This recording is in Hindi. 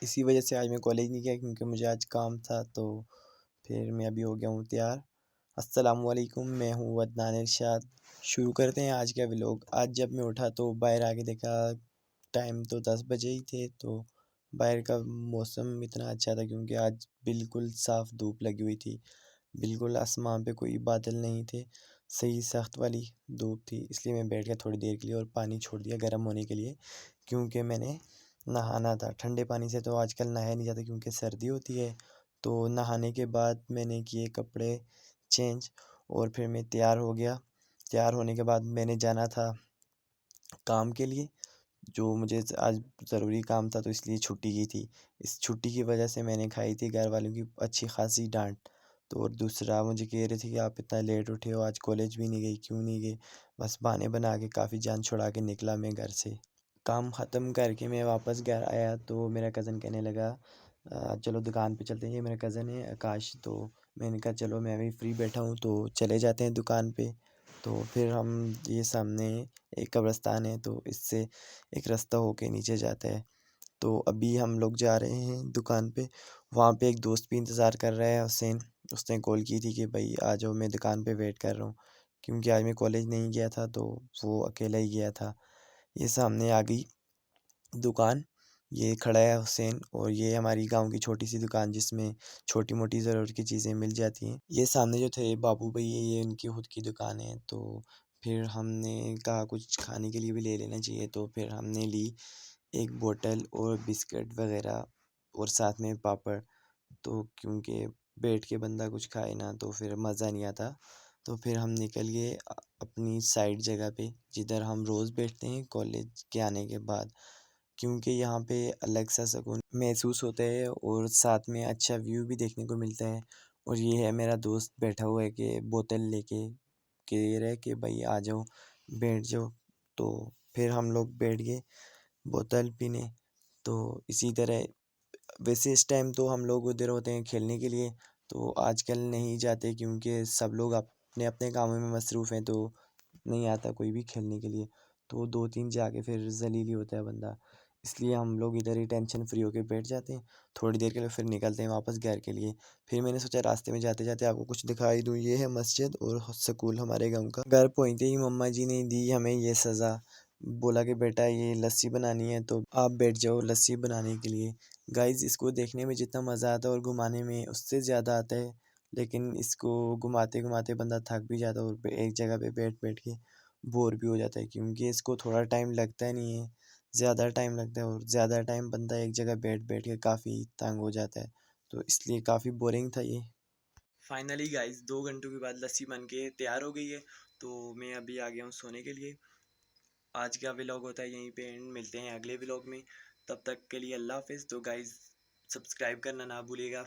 इसी वजह से आज मैं कॉलेज नहीं गया क्योंकि मुझे आज काम था। तो फिर मैं अभी हो गया हूँ तैयार। अस्सलामुअलैकुम, मैं हूँ अदनान इरशाद। शुरू करते हैं आज का व्लॉग। आज जब मैं उठा तो बाहर आके देखा, टाइम तो 10 बजे ही थे। तो बाहर का मौसम इतना अच्छा था क्योंकि आज बिल्कुल साफ़ धूप लगी हुई थी। बिल्कुल आसमान पे कोई बादल नहीं थे, सही सख्त वाली धूप थी। इसलिए मैं बैठ गया थोड़ी देर के लिए और पानी छोड़ दिया गर्म होने के लिए, क्योंकि मैंने नहाना था। ठंडे पानी से तो आजकल नहाया नहीं जाता क्योंकि सर्दी होती है। तो नहाने के बाद मैंने किए कपड़े चेंज और फिर मैं तैयार हो गया। तैयार होने के बाद मैंने जाना था काम के लिए, जो मुझे आज ज़रूरी काम था तो इसलिए छुट्टी की थी। इस छुट्टी की वजह से मैंने खाई थी घर वालों की अच्छी खासी डांट। तो और दूसरा मुझे कह रहे थे कि आप इतना लेट उठे हो, आज कॉलेज भी नहीं गई, क्यों नहीं गई। बस बहाने बना के काफ़ी जान छुड़ा के निकला मैं घर से। काम ख़त्म करके मैं वापस घर आया तो मेरा कज़न कहने लगा, चलो दुकान पे चलते हैं। ये मेरा कज़न है आकाश। तो मैंने कहा चलो, मैं भी फ्री बैठा हूँ तो चले जाते हैं दुकान पे। तो फिर हम, ये सामने एक कब्रिस्तान है तो इससे एक रास्ता होके नीचे जाता है। तो अभी हम लोग जा रहे हैं दुकान पे। वहाँ पे एक दोस्त भी इंतज़ार कर रहा है, हुसैन। उसने कॉल की थी कि भाई आ जाओ, मैं दुकान पे वेट कर रहा हूँ, क्योंकि आज मैं कॉलेज नहीं गया था तो वो अकेला ही गया था। ये सामने आ गई दुकान। ये खड़ा है हुसैन, और ये हमारी गांव की छोटी सी दुकान जिसमें छोटी मोटी ज़रूरत की चीज़ें मिल जाती हैं। ये सामने जो थे बाबू भैया, ये उनकी खुद की दुकान है। तो फिर हमने कहा कुछ खाने के लिए भी ले लेना चाहिए, तो फिर हमने ली एक बोतल और बिस्किट वगैरह और साथ में पापड़। तो क्योंकि बैठ के बंदा कुछ खाए ना तो फिर मज़ा नहीं आता। तो फिर हम निकल गए अपनी साइड जगह पे, जिधर हम रोज़ बैठते हैं कॉलेज के आने के बाद, क्योंकि यहाँ पे अलग सा सुकून महसूस होता है और साथ में अच्छा व्यू भी देखने को मिलता है। और ये है मेरा दोस्त बैठा हुआ है कि बोतल लेके कह रहा है कि भाई आ जाओ, बैठ जाओ। तो फिर हम लोग बैठ गए बोतल पीने। तो इसी तरह, वैसे इस टाइम तो हम लोग उधर होते हैं खेलने के लिए, तो आजकल नहीं जाते क्योंकि सब लोग अपने अपने कामों में मसरूफ़ हैं। तो नहीं आता कोई भी खेलने के लिए। तो 2-3 जाके फिर ज़लील ही होता है बंदा। इसलिए हम लोग इधर ही टेंशन फ्री होके बैठ जाते हैं थोड़ी देर के लिए, फिर निकलते हैं वापस घर के लिए। फिर मैंने सोचा रास्ते में जाते जाते आपको कुछ दिखाई दूँ। ये है मस्जिद और स्कूल हमारे गाँव का। घर पहुँचते ही मम्मा जी ने दी हमें ये सज़ा। बोला कि बेटा ये लस्सी बनानी है तो आप बैठ जाओ लस्सी बनाने के लिए। गाइज़, इसको देखने में जितना मज़ा आता है और घुमाने में उससे ज़्यादा आता है। लेकिन इसको घुमाते घुमाते बंदा थक भी जाता है और एक जगह पे बैठ बैठ के बोर भी हो जाता है, क्योंकि इसको थोड़ा टाइम लगता नहीं है, ज़्यादा टाइम लगता है। और ज़्यादा टाइम बंदा एक जगह बैठ बैठ के काफ़ी तंग हो जाता है। तो इसलिए काफ़ी बोरिंग था ये। फाइनली गाइस, 2 घंटों के बाद लस्सी बन के तैयार हो गई है। तो मैं अभी आ गया हूँ सोने के लिए। आज का व्लॉग होता है यहीं पे एंड। मिलते हैं अगले व्लॉग में। तब तक के लिए अल्लाह हाफ़िज़। तो गाइस, सब्सक्राइब करना ना भूलिएगा।